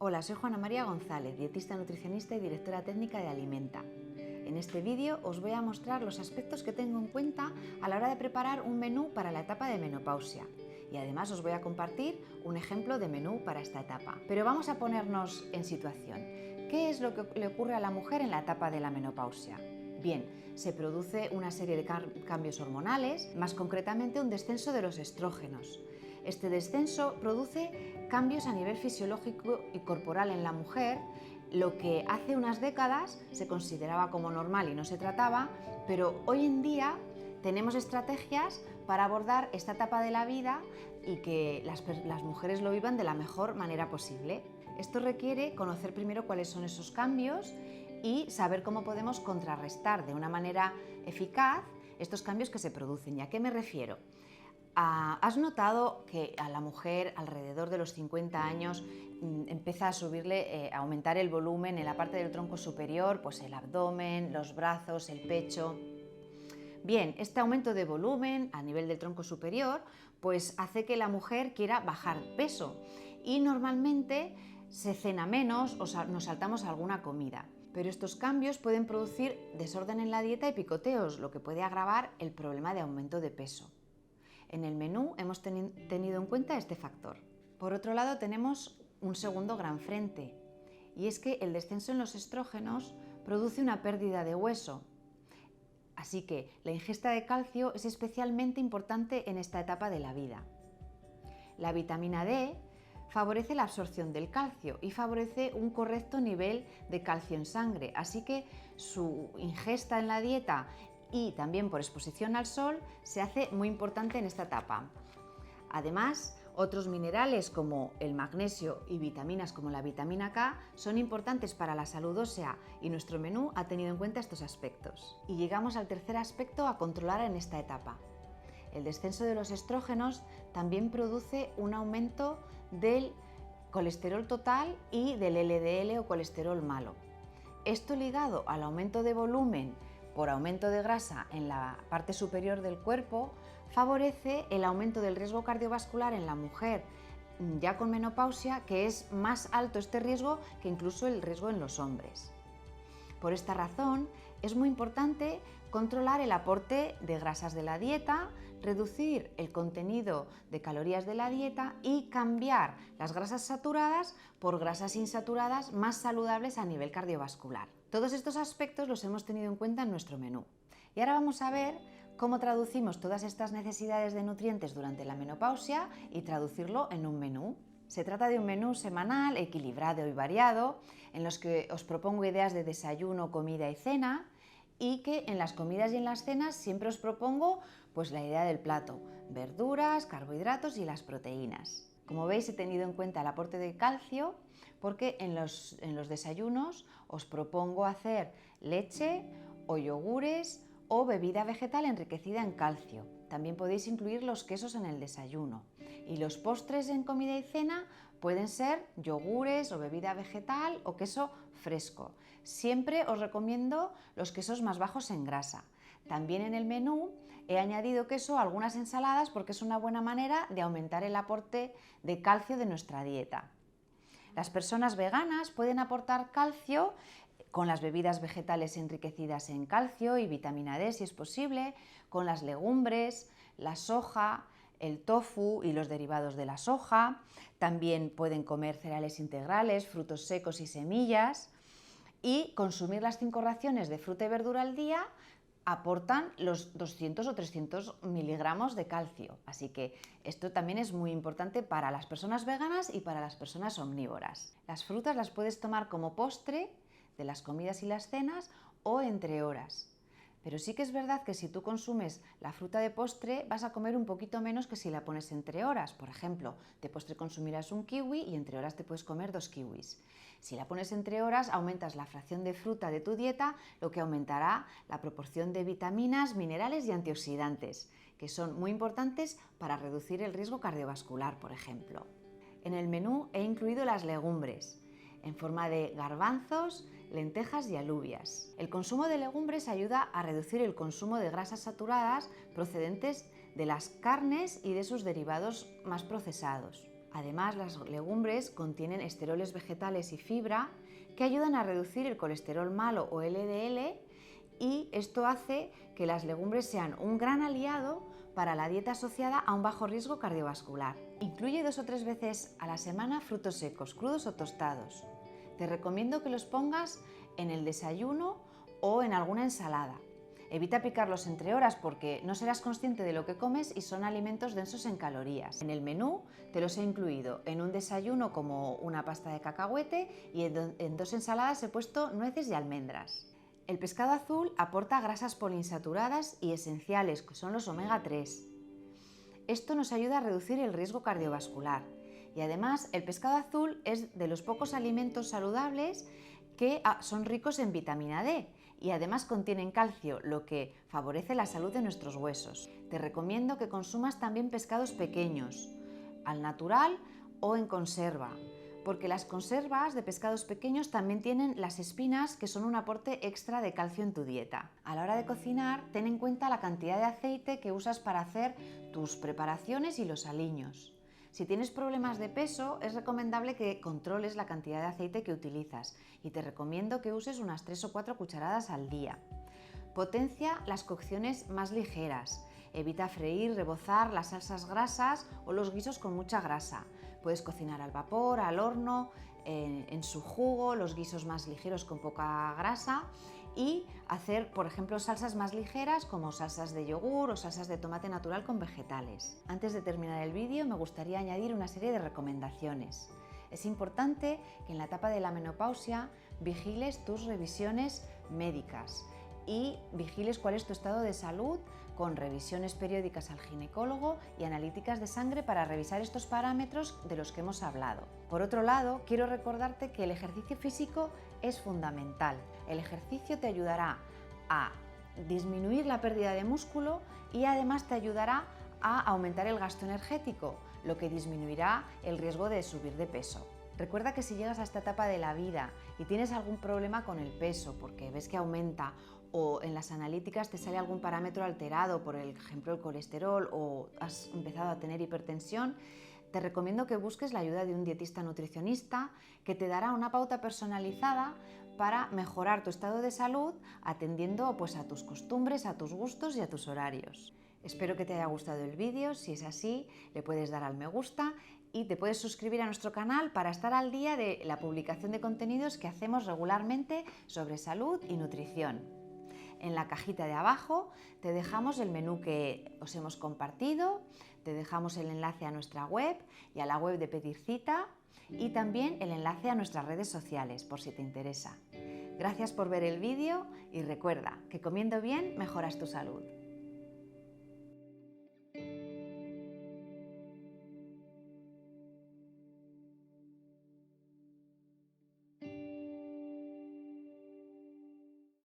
Hola, soy Juana María González, dietista nutricionista y directora técnica de Alimenta. En este vídeo os voy a mostrar los aspectos que tengo en cuenta a la hora de preparar un menú para la etapa de menopausia. Y además os voy a compartir un ejemplo de menú para esta etapa. Pero vamos a ponernos en situación. ¿Qué es lo que le ocurre a la mujer en la etapa de la menopausia? Bien, se produce una serie de cambios hormonales, más concretamente un descenso de los estrógenos. Este descenso produce cambios a nivel fisiológico y corporal en la mujer, lo que hace unas décadas se consideraba como normal y no se trataba, pero hoy en día tenemos estrategias para abordar esta etapa de la vida y que las mujeres lo vivan de la mejor manera posible. Esto requiere conocer primero cuáles son esos cambios y saber cómo podemos contrarrestar de una manera eficaz estos cambios que se producen. ¿Y a qué me refiero? ¿Has notado que a la mujer alrededor de los 50 años empieza a a aumentar el volumen en la parte del tronco superior, pues el abdomen, los brazos, el pecho? Bien, este aumento de volumen a nivel del tronco superior pues hace que la mujer quiera bajar peso y normalmente se cena menos o nos saltamos alguna comida. Pero estos cambios pueden producir desorden en la dieta y picoteos, lo que puede agravar el problema de aumento de peso. En el menú hemos tenido en cuenta este factor. Por otro lado, tenemos un segundo gran frente, y es que el descenso en los estrógenos produce una pérdida de hueso. Así que la ingesta de calcio es especialmente importante en esta etapa de la vida. La vitamina D favorece la absorción del calcio y favorece un correcto nivel de calcio en sangre, así que su ingesta en la dieta y también por exposición al sol se hace muy importante en esta etapa. Además, otros minerales como el magnesio y vitaminas como la vitamina K son importantes para la salud ósea y nuestro menú ha tenido en cuenta estos aspectos. Y llegamos al tercer aspecto a controlar en esta etapa. El descenso de los estrógenos también produce un aumento del colesterol total y del LDL o colesterol malo. Esto ligado al aumento de volumen por aumento de grasa en la parte superior del cuerpo favorece el aumento del riesgo cardiovascular en la mujer ya con menopausia, que es más alto este riesgo que incluso el riesgo en los hombres. Por esta razón, es muy importante controlar el aporte de grasas de la dieta, reducir el contenido de calorías de la dieta y cambiar las grasas saturadas por grasas insaturadas más saludables a nivel cardiovascular. Todos estos aspectos los hemos tenido en cuenta en nuestro menú. Y ahora vamos a ver cómo traducimos todas estas necesidades de nutrientes durante la menopausia y traducirlo en un menú. Se trata de un menú semanal, equilibrado y variado, en los que os propongo ideas de desayuno, comida y cena, y que en las comidas y en las cenas siempre os propongo pues la idea del plato, verduras, carbohidratos y las proteínas. Como veis, he tenido en cuenta el aporte de calcio porque en los desayunos os propongo hacer leche o yogures o bebida vegetal enriquecida en calcio. También podéis incluir los quesos en el desayuno. Y los postres en comida y cena pueden ser yogures o bebida vegetal o queso fresco. Siempre os recomiendo los quesos más bajos en grasa. También en el menú he añadido queso a algunas ensaladas porque es una buena manera de aumentar el aporte de calcio de nuestra dieta. Las personas veganas pueden aportar calcio con las bebidas vegetales enriquecidas en calcio y vitamina D si es posible, con las legumbres, la soja, el tofu y los derivados de la soja. También pueden comer cereales integrales, frutos secos y semillas, y consumir las 5 raciones de fruta y verdura al día aportan los 200 o 300 miligramos de calcio. Así que esto también es muy importante para las personas veganas y para las personas omnívoras. Las frutas las puedes tomar como postre de las comidas y las cenas o entre horas. Pero sí que es verdad que si tú consumes la fruta de postre vas a comer un poquito menos que si la pones entre horas. Por ejemplo, de postre consumirás un kiwi y entre horas te puedes comer 2 kiwis. Si la pones entre horas aumentas la fracción de fruta de tu dieta, lo que aumentará la proporción de vitaminas, minerales y antioxidantes, que son muy importantes para reducir el riesgo cardiovascular, por ejemplo. En el menú he incluido las legumbres en forma de garbanzos, lentejas y alubias. El consumo de legumbres ayuda a reducir el consumo de grasas saturadas procedentes de las carnes y de sus derivados más procesados. Además, las legumbres contienen esteroles vegetales y fibra que ayudan a reducir el colesterol malo o LDL, y esto hace que las legumbres sean un gran aliado para la dieta asociada a un bajo riesgo cardiovascular. Incluye 2 o 3 veces a la semana frutos secos, crudos o tostados. Te recomiendo que los pongas en el desayuno o en alguna ensalada. Evita picarlos entre horas porque no serás consciente de lo que comes y son alimentos densos en calorías. En el menú te los he incluido en un desayuno como una pasta de cacahuete y en 2 ensaladas he puesto nueces y almendras. El pescado azul aporta grasas poliinsaturadas y esenciales, que son los omega 3. Esto nos ayuda a reducir el riesgo cardiovascular y además el pescado azul es de los pocos alimentos saludables que son ricos en vitamina D y además contienen calcio, lo que favorece la salud de nuestros huesos. Te recomiendo que consumas también pescados pequeños, al natural o en conserva, porque las conservas de pescados pequeños también tienen las espinas, que son un aporte extra de calcio en tu dieta. A la hora de cocinar, ten en cuenta la cantidad de aceite que usas para hacer tus preparaciones y los aliños. Si tienes problemas de peso, es recomendable que controles la cantidad de aceite que utilizas y te recomiendo que uses unas 3 o 4 cucharadas al día. Potencia las cocciones más ligeras. Evita freír, rebozar las salsas grasas o los guisos con mucha grasa. Puedes cocinar al vapor, al horno, en su jugo, los guisos más ligeros con poca grasa, y hacer, por ejemplo, salsas más ligeras como salsas de yogur o salsas de tomate natural con vegetales. Antes de terminar el vídeo me gustaría añadir una serie de recomendaciones. Es importante que en la etapa de la menopausia vigiles tus revisiones médicas y vigiles cuál es tu estado de salud, con revisiones periódicas al ginecólogo y analíticas de sangre para revisar estos parámetros de los que hemos hablado. Por otro lado, quiero recordarte que el ejercicio físico es fundamental. El ejercicio te ayudará a disminuir la pérdida de músculo y además te ayudará a aumentar el gasto energético, lo que disminuirá el riesgo de subir de peso. Recuerda que si llegas a esta etapa de la vida y tienes algún problema con el peso porque ves que aumenta o en las analíticas te sale algún parámetro alterado, por ejemplo el colesterol, o has empezado a tener hipertensión, te recomiendo que busques la ayuda de un dietista nutricionista que te dará una pauta personalizada para mejorar tu estado de salud atendiendo a tus costumbres, a tus gustos y a tus horarios. Espero que te haya gustado el vídeo. Si es así, le puedes dar al me gusta y te puedes suscribir a nuestro canal para estar al día de la publicación de contenidos que hacemos regularmente sobre salud y nutrición. En la cajita de abajo te dejamos el menú que os hemos compartido, te dejamos el enlace a nuestra web y a la web de Pedir Cita y también el enlace a nuestras redes sociales por si te interesa. Gracias por ver el vídeo y recuerda que comiendo bien mejoras tu salud.